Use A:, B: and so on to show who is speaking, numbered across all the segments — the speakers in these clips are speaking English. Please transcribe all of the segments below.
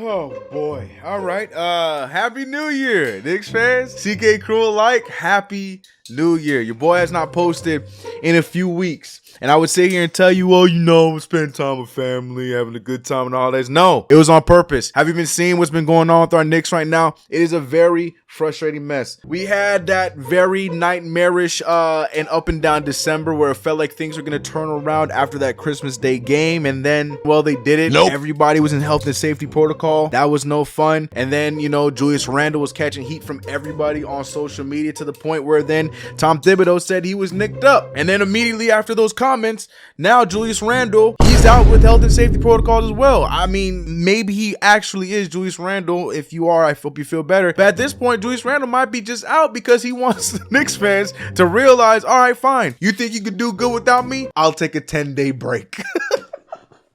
A: Oh boy. All right. Happy New Year, Knicks fans. CK crew alike, happy New Year. Your boy has not posted in a few weeks. And I would sit here and tell you, oh, I'm spending time with family, having a good time and all this. No, it was on purpose. Have you been seeing what's been going on with our Knicks right now? It is a very frustrating mess. We had that very nightmarish and up and down December where it felt like things were going to turn around after that Christmas Day game. And then, well, they did it. Nope. Everybody was in health and safety protocol. That was no fun. And then, Julius Randle was catching heat from everybody on social media to the point where then Tom Thibodeau said he was nicked up. And then immediately after those comments, now Julius Randle, he's out with health and safety protocols as well. I mean, maybe he actually is Julius Randle. If you are, I hope you feel better. But at this point, Julius Randle might be just out because he wants the Knicks fans to realize, all right, fine. You think you could do good without me? I'll take a 10-day break.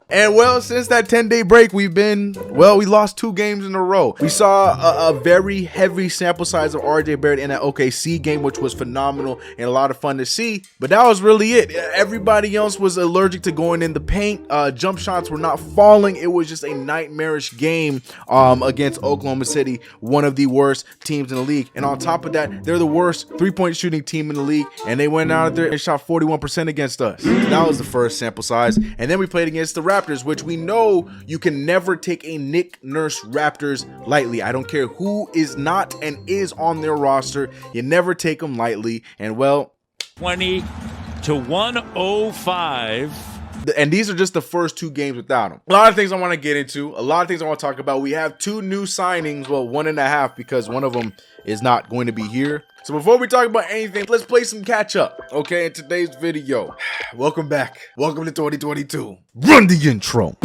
A: And well, since that 10-day break, we lost 2 games in a row. We saw a very heavy sample size of RJ Barrett in that OKC game, which was phenomenal and a lot of fun to see. But that was really it. Everybody else was allergic to going in the paint. Jump shots were not falling. It was just a nightmarish game against Oklahoma City, one of the worst teams in the league. And on top of that, they're the worst three-point shooting team in the league. And they went out there and shot 41% against us. So that was the first sample size. And then we played against the Raptors, which we know you can never take a Nick Nurse Raptors lightly. I don't care who is not and is on their roster. You never take them lightly. And well,
B: 20-105.
A: And these are just the first 2 games without him. A lot of things I want to get into. A lot of things I want to talk about. We have 2 new signings. Well, 1.5 because one of them is not going to be here. So before we talk about anything, let's play some catch up. Okay, in today's video. Welcome back. Welcome to 2022. Run the intro.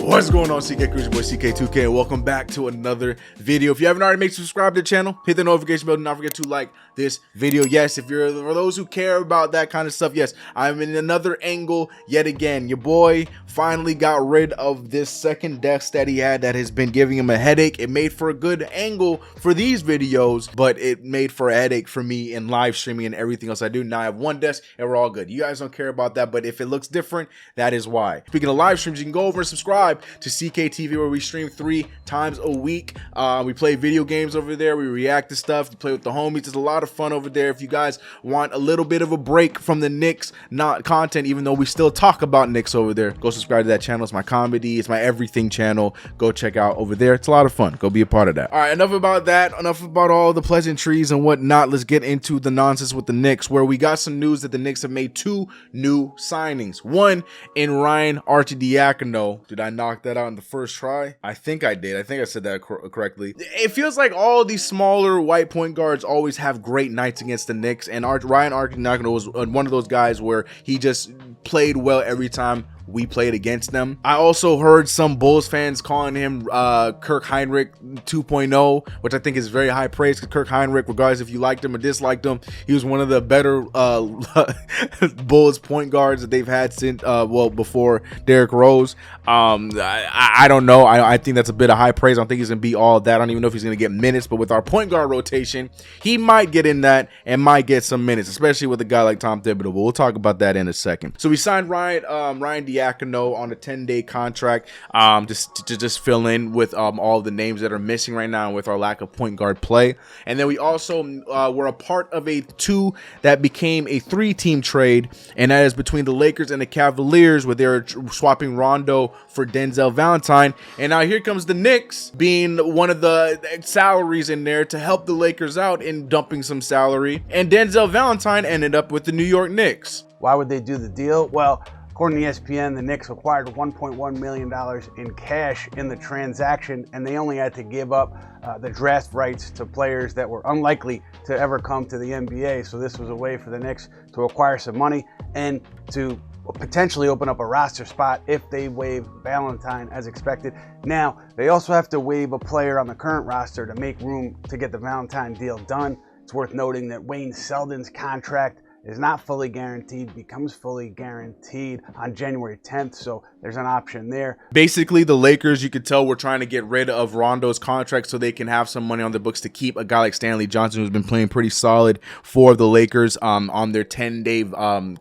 A: What's going on, CK Crew? Your boy CK2K, and welcome back to another video. If you haven't already, make sure to subscribe to the channel, hit the notification bell, do not forget to like this video. Yes, if you're for those who care about that kind of stuff, yes, I'm in another angle yet again. Your boy finally got rid of this second desk that he had that has been giving him a headache. It made for a good angle for these videos, but it made for a headache for me in live streaming and everything else I do. Now I have one desk and we're all good. You guys don't care about that, but if it looks different, that is why. Speaking of live streams, you can go over and subscribe to CKTV, where we stream 3 times a week. We play video games over there. We react to stuff. We play with the homies. There's a lot of fun over there. If you guys want a little bit of a break from the Knicks content, even though we still talk about Knicks over there, go subscribe to that channel. It's my comedy. It's my everything channel. Go check out over there. It's a lot of fun. Go be a part of that. All right, enough about that. Enough about all the pleasantries and whatnot. Let's get into the nonsense with the Knicks, where we got some news that the Knicks have made 2 new signings. One in Ryan Archidiacano. Did I knock that out in the first try? I think I did. I think I said that correctly. It feels like all these smaller white point guards always have great nights against the Knicks, and Ryan Archidiacano was one of those guys where he just played well every time we played against them. I also heard some Bulls fans calling him Kirk Heinrich 2.0, which I think is very high praise, because Kirk Heinrich, regardless if you liked him or disliked him, he was one of the better Bulls point guards that they've had since before Derrick Rose. I don't know. I think that's a bit of high praise. I don't think he's gonna be all that. I don't even know if he's gonna get minutes, but with our point guard rotation, he might get in that and might get some minutes, especially with a guy like Tom Thibodeau. But we'll talk about that in a second. So we signed Ryan Diacono on a 10-day contract, just to fill in with all the names that are missing right now with our lack of point guard play. And then we also were a part of a 2 that became a 3-team trade, and that is between the Lakers and the Cavaliers, where they're swapping Rondo for Denzel Valentine. And now here comes the Knicks being one of the salaries in there to help the Lakers out in dumping some salary, and Denzel Valentine ended up with the New York Knicks.
C: Why would they do the deal? Well, according to ESPN, the Knicks acquired $1.1 million in cash in the transaction, and they only had to give up the draft rights to players that were unlikely to ever come to the NBA. So this was a way for the Knicks to acquire some money and to potentially open up a roster spot if they waive Valentine as expected. Now, they also have to waive a player on the current roster to make room to get the Valentine deal done. It's worth noting that Wayne Selden's contract is not fully guaranteed, becomes fully guaranteed on January 10th. So there's an option there.
A: Basically, the Lakers, you could tell, were trying to get rid of Rondo's contract so they can have some money on the books to keep a guy like Stanley Johnson, who's been playing pretty solid for the Lakers on their 10-day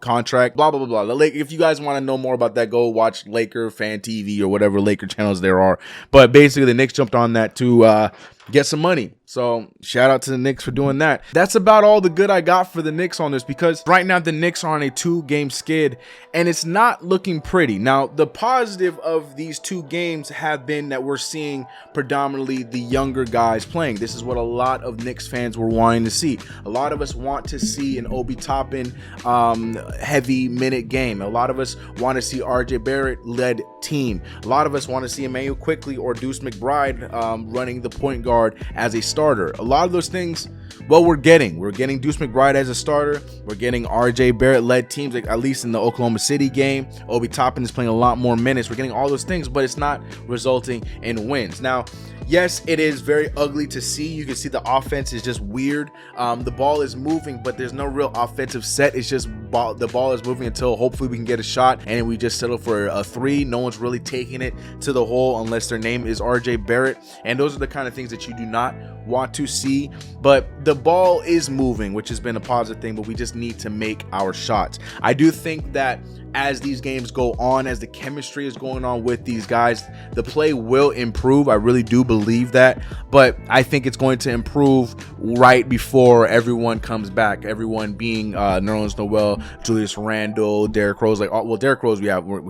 A: contract. Blah, blah, blah, blah. If you guys want to know more about that, go watch Laker Fan TV or whatever Laker channels there are. But basically, the Knicks jumped on that to get some money. So shout out to the Knicks for doing that. That's about all the good I got for the Knicks on this, because right now the Knicks are on a 2-game skid and it's not looking pretty. Now, the positive of these 2 games have been that we're seeing predominantly the younger guys playing. This is what a lot of Knicks fans were wanting to see. A lot of us want to see an Obi Toppin heavy minute game. A lot of us want to see RJ Barrett led team. A lot of us want to see Emmanuel Quickley or Deuce McBride running the point guard as a starter. A lot of those things, well, we're getting Deuce McBride as a starter. We're getting RJ Barrett led teams, like at least in the Oklahoma City game. Obi Toppin is playing a lot more minutes. We're getting all those things, but it's not resulting in wins. Now, yes, it is very ugly to see. You can see the offense is just weird. The ball is moving, but there's no real offensive set. It's just the ball is moving until hopefully we can get a shot, and we just settle for a 3. No one's really taking it to the hole unless their name is RJ Barrett, and those are the kind of things that you do not want to see. But the ball is moving, which has been a positive thing, but we just need to make our shots. I do think that as these games go on, as the chemistry is going on with these guys, the play will improve. I really do believe that, but I think it's going to improve right before everyone comes back. Everyone being Nerlens Noel, Julius Randle, Derrick Rose. Like, well, Derrick Rose,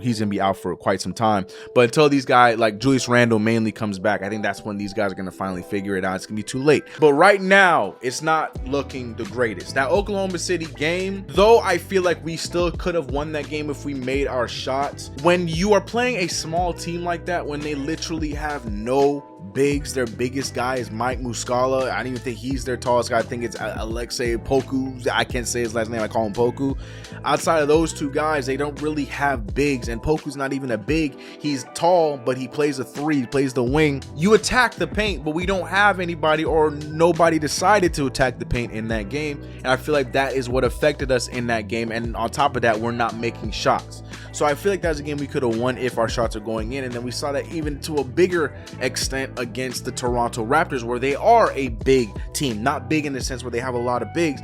A: he's gonna be out for quite some time. But until these guys like Julius Randle mainly comes back, I think that's when these guys are gonna finally figure it out. It's gonna be too late. But right now, it's not looking the greatest. That Oklahoma City game, though, I feel like we still could have won that game if we made our shots. When you are playing a small team like that, when they literally have no bigs, their biggest guy is Mike Muscala. I don't even think he's their tallest guy. I think it's Alexei Poku. I can't say his last name. I call him Poku. Outside of those 2 guys, they don't really have bigs, and Poku's not even a big. He's tall, but he plays a 3. He plays the wing. You attack the paint, but we don't have anybody, or nobody decided to attack the paint in that game, and I feel like that is what affected us in that game. And on top of that, we're not making shots. So I feel like that's a game we could have won if our shots are going in. And then we saw that even to a bigger extent against the Toronto Raptors, where they are a big team. Not big in the sense where they have a lot of bigs.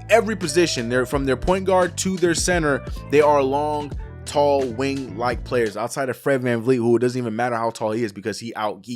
A: Every position, they're from their point guard to their center, they are long, tall wing-like players. Outside of Fred VanVleet, who it doesn't even matter how tall he is, because he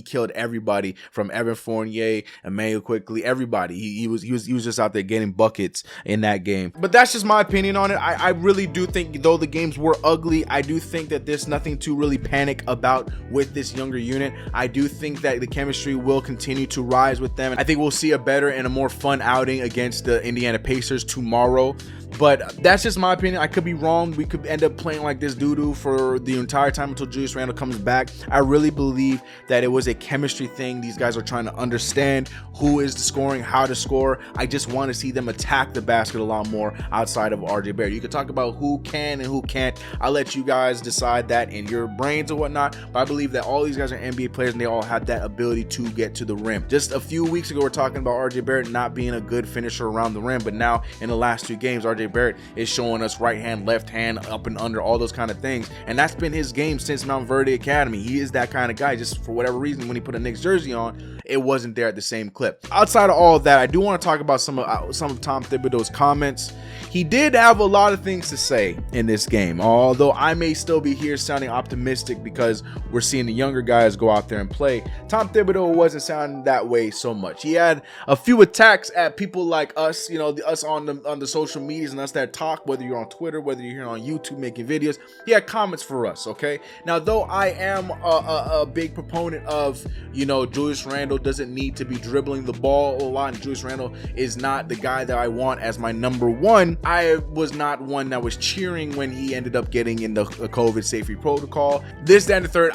A: killed everybody from Evan Fournier, Emmanuel Quickley, everybody. He was just out there getting buckets in that game. But that's just my opinion on it. I really do think, though the games were ugly, I do think that there's nothing to really panic about with this younger unit. I do think that the chemistry will continue to rise with them. I think we'll see a better and a more fun outing against the Indiana Pacers tomorrow. But that's just my opinion. I could be wrong. We could end up playing like this doo-doo for the entire time until Julius Randle comes back. I really believe that it was a chemistry thing. These guys are trying to understand who is scoring, how to score. I just want to see them attack the basket a lot more outside of RJ Barrett. You could talk about who can and who can't. I'll let you guys decide that in your brains or whatnot. But I believe that all these guys are NBA players and they all have that ability to get to the rim. Just a few weeks ago, we're talking about RJ Barrett not being a good finisher around the rim. But now in the last 2 games, RJ Barrett is showing us right hand, left hand, up and under, all those kind of things, and that's been his game since Mount Verde Academy. He is that kind of guy. Just for whatever reason, when he put a Knicks jersey on, it wasn't there at the same clip. Outside of all of that, I do want to talk about some of Tom Thibodeau's comments. He did have a lot of things to say in this game, although I may still be here sounding optimistic because we're seeing the younger guys go out there and play. Tom Thibodeau wasn't sounding that way so much. He had a few attacks at people like us, us on the social medias and us that talk, whether you're on Twitter, whether you're here on YouTube making videos. He had comments for us, okay? Now, though I am a big proponent of, Julius Randle doesn't need to be dribbling the ball a lot, and Julius Randle is not the guy that I want as my number 1. I was not one that was cheering when he ended up getting in the COVID safety protocol. This, that, and the third.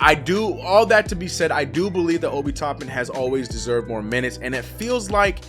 A: All that to be said, I do believe that Obi Toppin has always deserved more minutes, and it feels like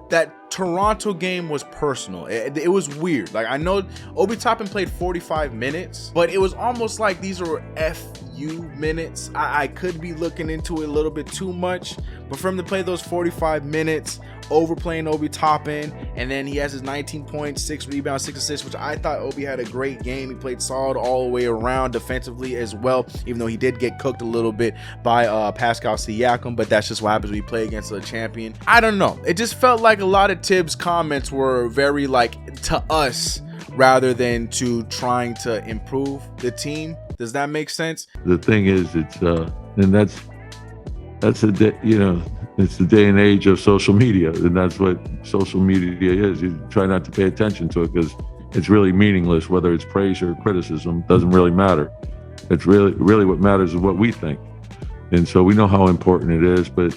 A: that Toronto game was personal. It was weird. Like, I know Obi Toppin played 45 minutes, but it was almost like these were FU minutes. I could be looking into it a little bit too much, but for him to play those 45 minutes overplaying Obi Toppin, and then he has his 19 points, 6 rebounds, 6 assists, which I thought Obi had a great game. He played solid all the way around defensively as well, even though he did get cooked a little bit by Pascal Siakam, but that's just what happens when you play against a champion. I don't know. It just felt like a lot of Tibbs' comments were very like to us rather than to trying to improve the team. Does that make sense?
B: The thing is, it's and that's a day, you know, it's the day and age of social media, and that's what social media is. You try not to pay attention to it because it's really meaningless. Whether it's praise or criticism, doesn't really matter. It's really what matters is what we think, and so we know how important it is. But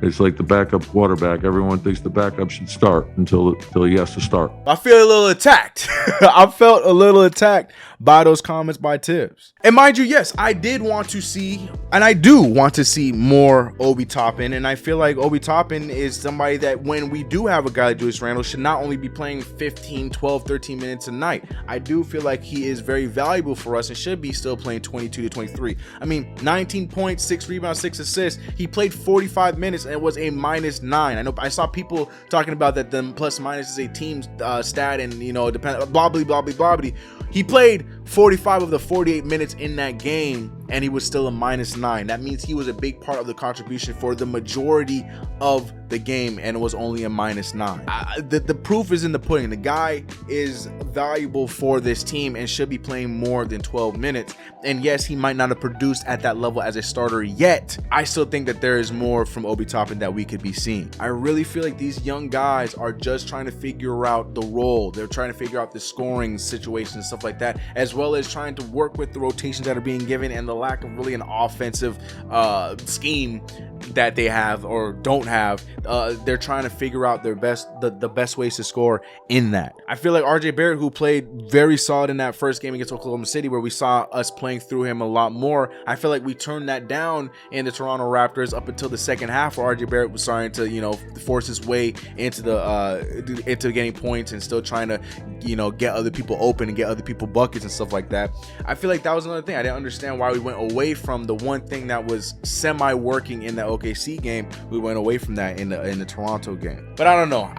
B: it's like the backup quarterback. Everyone thinks the backup should start until he has to start.
A: I feel a little attacked. I felt a little attacked by those comments by Tibbs. And mind you, yes, I did want to see, and I do want to see more Obi Toppin. And I feel like Obi Toppin is somebody that when we do have a guy like Julius Randle should not only be playing 15, 12, 13 minutes a night. I do feel like he is very valuable for us and should be still playing 22 to 23. I mean, 19 points, 6 rebounds, 6 assists. He played 45 minutes and it was a -9. I know I saw people talking about that the plus minus is a team stat and, you know, depend blah blah blah blah blah. He played 45 of the 48 minutes in that game and he was still a -9. That means he was a big part of the contribution for the majority of the game and it was only a -9. The proof is in the pudding. The guy is valuable for this team and should be playing more than 12 minutes. And yes, he might not have produced at that level as a starter yet. I still think that there is more from Obi Toppin that we could be seeing. I really feel like these young guys are just trying to figure out the role. They're trying to figure out the scoring situation and stuff like that, as well as trying to work with the rotations that are being given and the lack of really an offensive scheme that they have or don't have. They're trying to figure out their the best ways to score in that. I feel like RJ Barrett, who played very solid in that first game against Oklahoma City, where we saw us playing through him a lot more, I feel like we turned that down in the Toronto Raptors up until the second half, where RJ Barrett was starting to, you know, force his way into the into getting points and still trying to, you know, get other people open and get other people buckets and stuff like that. I feel like that was another thing. I didn't understand why we went away from the one thing that was semi-working in that OKC game. We went away from that in the Toronto game. But I don't know.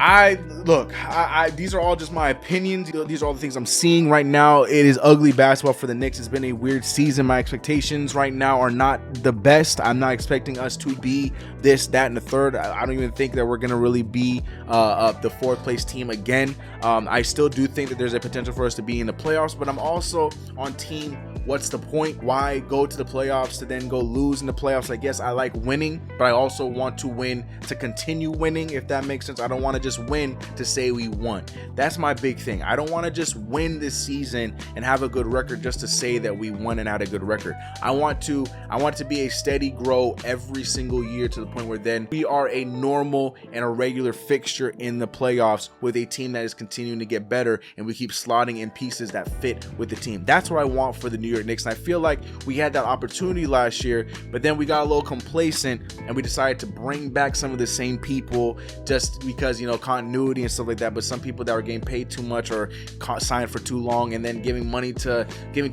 A: These are all just my opinions. These are all the things I'm seeing right now. It is ugly basketball for the Knicks. It's been a weird season. My expectations right now are not the best. I'm not expecting us to be this, that, and the third. I don't even think that we're going to really be the fourth place team again. I still do think that there's a potential for us to be in the playoffs, but I'm also on team what's the point? Why go to the playoffs to then go lose in the playoffs? I guess I like winning, but I also want to win to continue winning, if that makes sense. I don't want to just win to say we won. That's my big thing. I don't want to just win this season and have a good record just to say that we won and had a good record. I want to be a steady grow every single year to the point where then we are a normal and a regular fixture in the playoffs with a team that is continuing to get better and we keep slotting in pieces that fit with the team. That's what I want for the New York Knicks. And I feel like we had that opportunity last year, but then we got a little complacent and we decided to bring back some of the same people just because, you know, continuity and stuff like that. But some people that were getting paid too much or signed for too long, and then giving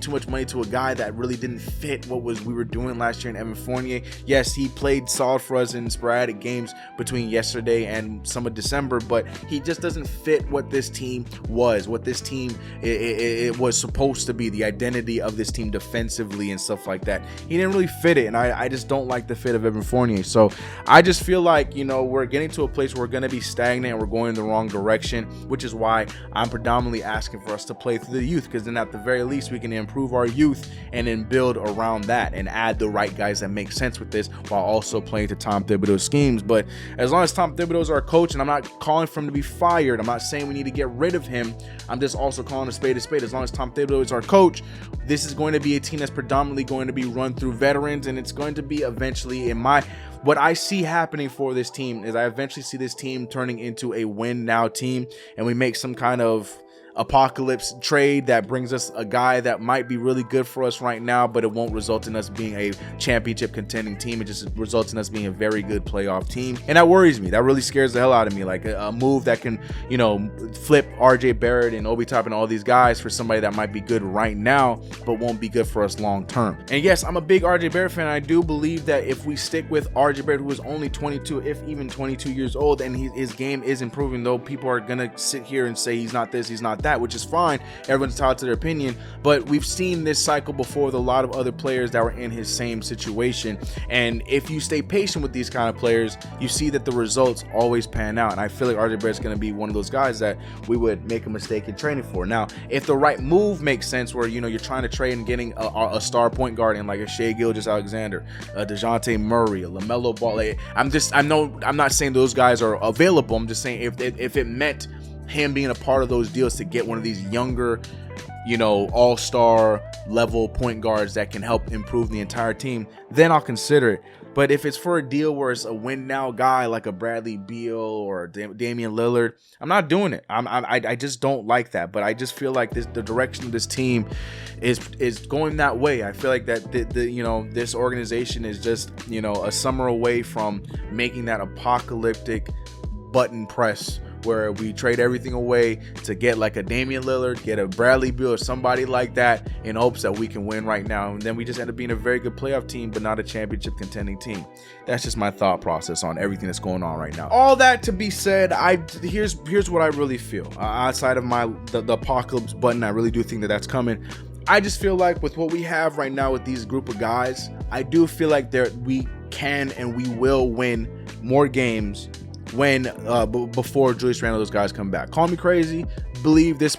A: too much money to a guy that really didn't fit what we were doing last year in Evan Fournier. Yes, he played solid for us in sporadic games between yesterday and some of December, but he just doesn't fit what this team was, what this team it was supposed to be, the identity of this team defensively and stuff like that. He didn't really fit it, and I just don't like the fit of Evan Fournier. So I just feel like, you know, we're getting to a place where we're going to be stagnant and we're going in the wrong direction, which is why I'm predominantly asking for us to play through the youth, because then at the very least we can improve our youth and then build around that and add the right guys that make sense with this while also playing to Tom Thibodeau's schemes. But as long as Tom Thibodeau is our coach, and I'm not calling for him to be fired, I'm not saying we need to get rid of him, I'm just also calling a spade a spade. As long as Tom Thibodeau is our coach, this is going to be a team that's predominantly going to be run through veterans, and it's going to be eventually, what I see happening for this team is I eventually see this team turning into a win now team, and we make some kind of apocalypse trade that brings us a guy that might be really good for us right now, but it won't result in us being a championship contending team. It just results in us being a very good playoff team, and that worries me. That really scares the hell out of me. Like a move that can, you know, flip RJ Barrett and Obi Toppin and all these guys for somebody that might be good right now but won't be good for us long term. And yes, I'm a big RJ Barrett fan. I do believe that if we stick with RJ Barrett, who is only 22, if even 22 years old, and his game is improving, though people are gonna sit here and say he's not this, he's not that, which is fine. Everyone's entitled to their opinion, but we've seen this cycle before with a lot of other players that were in his same situation. And if you stay patient with these kind of players, you see that the results always pan out. And I feel like RJ Barrett's going to be one of those guys that we would make a mistake in training for. Now, if the right move makes sense, where, you know, you're trying to trade and getting a star point guard in like a Shai Gilgeous-Alexander, a DeJounte Murray, a LaMelo Ball, like, I'm not saying those guys are available. I'm just saying if it meant him being a part of those deals to get one of these younger, you know, all-star level point guards that can help improve the entire team, then I'll consider it. But if it's for a deal where it's a win now guy like a Bradley Beal or Damian Lillard, I'm not doing it. I just don't like that. But I just feel like the direction of this team is going that way. I feel like that this organization is just, you know, a summer away from making that apocalyptic button press where we trade everything away to get like a Damian Lillard, get a Bradley Beal or somebody like that in hopes that we can win right now. And then we just end up being a very good playoff team, but not a championship contending team. That's just my thought process on everything that's going on right now. All that to be said, here's what I really feel. Outside of the apocalypse button, I really do think that that's coming. I just feel like with what we have right now with these group of guys, I do feel like we can and we will win more games before Julius Randle, those guys come back. Call me crazy, believe. This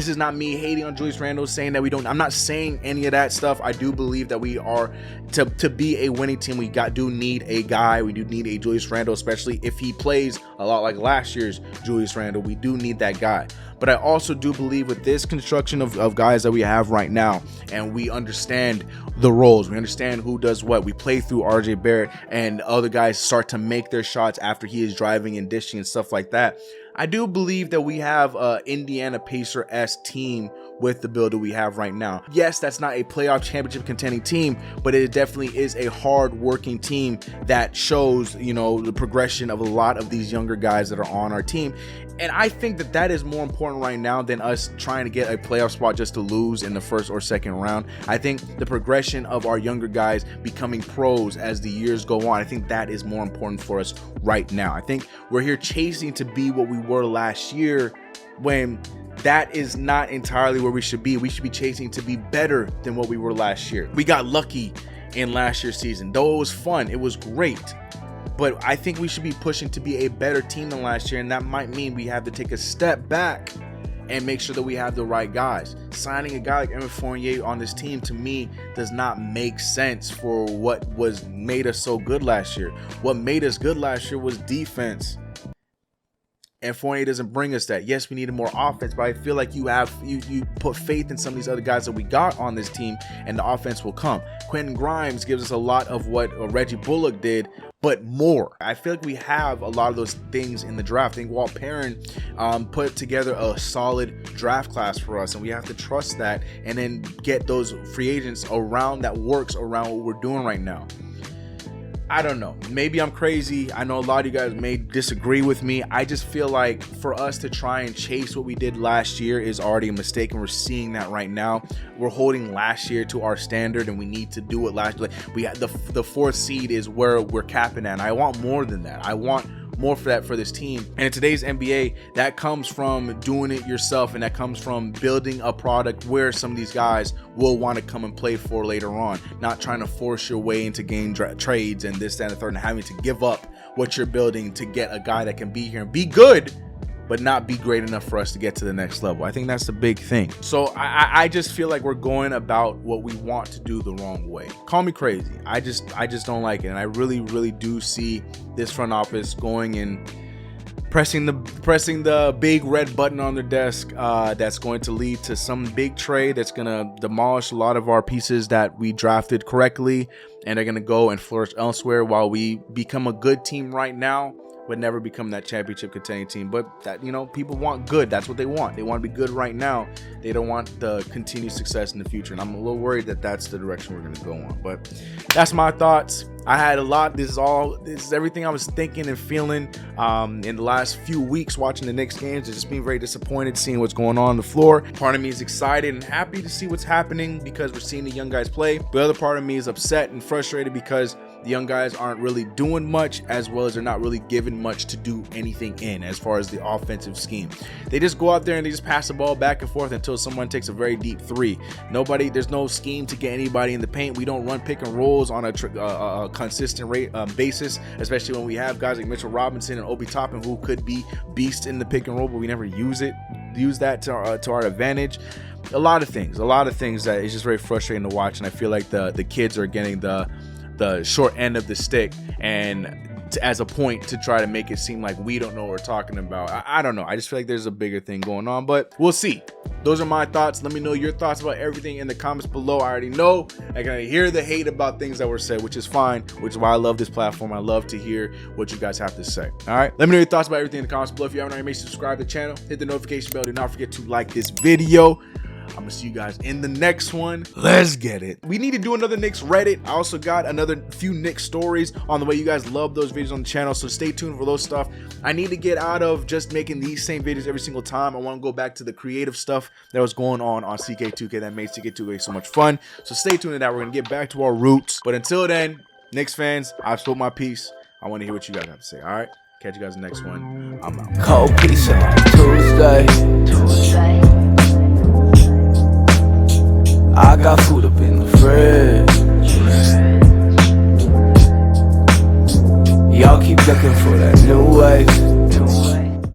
A: is not me hating on Julius Randle, saying that we don't. I'm not saying any of that stuff. I do believe that we are to be a winning team. We do need a guy. We do need a Julius Randle, especially if he plays a lot like last year's Julius Randle. We do need that guy. But I also do believe with this construction of guys that we have right now, and we understand the roles, we understand who does what, we play through RJ Barrett and other guys start to make their shots after he is driving and dishing and stuff like that. I do believe that we have a Indiana Pacer-esque team with the build that we have right now. Yes, that's not a playoff championship contending team, but it definitely is a hard working team that shows, you know, the progression of a lot of these younger guys that are on our team. And I think that is more important right now than us trying to get a playoff spot just to lose in the first or second round. I think the progression of our younger guys becoming pros as the years go on, I think that is more important for us right now. I think we're here chasing to be what we were last year, when that is not entirely where we should be. We should be chasing to be better than what we were last year. We got lucky in last year's season. Though it was fun, it was great. But I think we should be pushing to be a better team than last year, and that might mean we have to take a step back and make sure that we have the right guys. Signing a guy like Evan Fournier on this team, to me, does not make sense for what made us so good last year. What made us good last year was defense. And Fournier doesn't bring us that. Yes, we needed more offense, but I feel like you put faith in some of these other guys that we got on this team, and the offense will come. Quentin Grimes gives us a lot of what Reggie Bullock did, but more. I feel like we have a lot of those things in the draft. I think Walt Perrin put together a solid draft class for us, and we have to trust that and then get those free agents around that works around what we're doing right now. I don't know. Maybe I'm crazy. I know a lot of you guys may disagree with me. I just feel like for us to try and chase what we did last year is already a mistake, and we're seeing that right now. We're holding last year to our standard, and we need to do it last year. We had the fourth seed is where we're capping at, and I want more than that. I want more for that for this team. And in today's NBA, that comes from doing it yourself, and that comes from building a product where some of these guys will want to come and play for later on, not trying to force your way into game trades and this, that, and the third, and having to give up what you're building to get a guy that can be here and be good but not be great enough for us to get to the next level. I think that's the big thing. So I just feel like we're going about what we want to do the wrong way. Call me crazy. I just don't like it. And I really, really do see this front office going and pressing the big red button on their desk that's going to lead to some big trade that's going to demolish a lot of our pieces that we drafted correctly, and they're going to go and flourish elsewhere while we become a good team right now. but never become that championship contending team. But that, you know, people want good. That's what they want. They want to be good right now. They don't want the continued success in the future. And I'm a little worried that that's the direction we're going to go on. But that's my thoughts. I had a lot. This is everything I was thinking and feeling in the last few weeks watching the Knicks games. Just being very disappointed seeing what's going on the floor. Part of me is excited and happy to see what's happening because we're seeing the young guys play. The other part of me is upset and frustrated because the young guys aren't really doing much, as well as they're not really given much to do anything in as far as the offensive scheme. They just go out there and they just pass the ball back and forth until someone takes a very deep three. There's no scheme to get anybody in the paint. We don't run pick and rolls on a consistent basis, especially when we have guys like Mitchell Robinson and Obi Toppin who could be beasts in the pick and roll, but we never use that to our advantage. A lot of things that is just very frustrating to watch, and I feel like the kids are getting the short end of the stick and as a point to try to make it seem like we don't know what we're talking about. I don't know. I just feel like there's a bigger thing going on, but we'll see. Those are my thoughts. Let me know your thoughts about everything in the comments below. I already know I can hear the hate about things that were said, which is fine, which is why I love this platform. I love to hear what you guys have to say. All right, let me know your thoughts about everything in the comments below. If you haven't already, make sure to subscribe to the channel, hit the notification bell. Do not forget to like this video. I'm gonna see you guys in the next one. Let's get it. We need to do another Knicks Reddit. I also got another few Knicks stories on the way. You guys love those videos on the channel, so stay tuned for those stuff. I need to get out of just making these same videos every single time. I want to go back to the creative stuff that was going on CK2K that made CK2K so much fun. So stay tuned to that. We're gonna get back to our roots. But until then, Knicks fans, I've spoke my piece. I want to hear what you guys have to say. All right, catch you guys in the next one. I'm out.
D: Cold pizza Tuesday. I got food up in the fridge. Y'all keep looking for that new wave.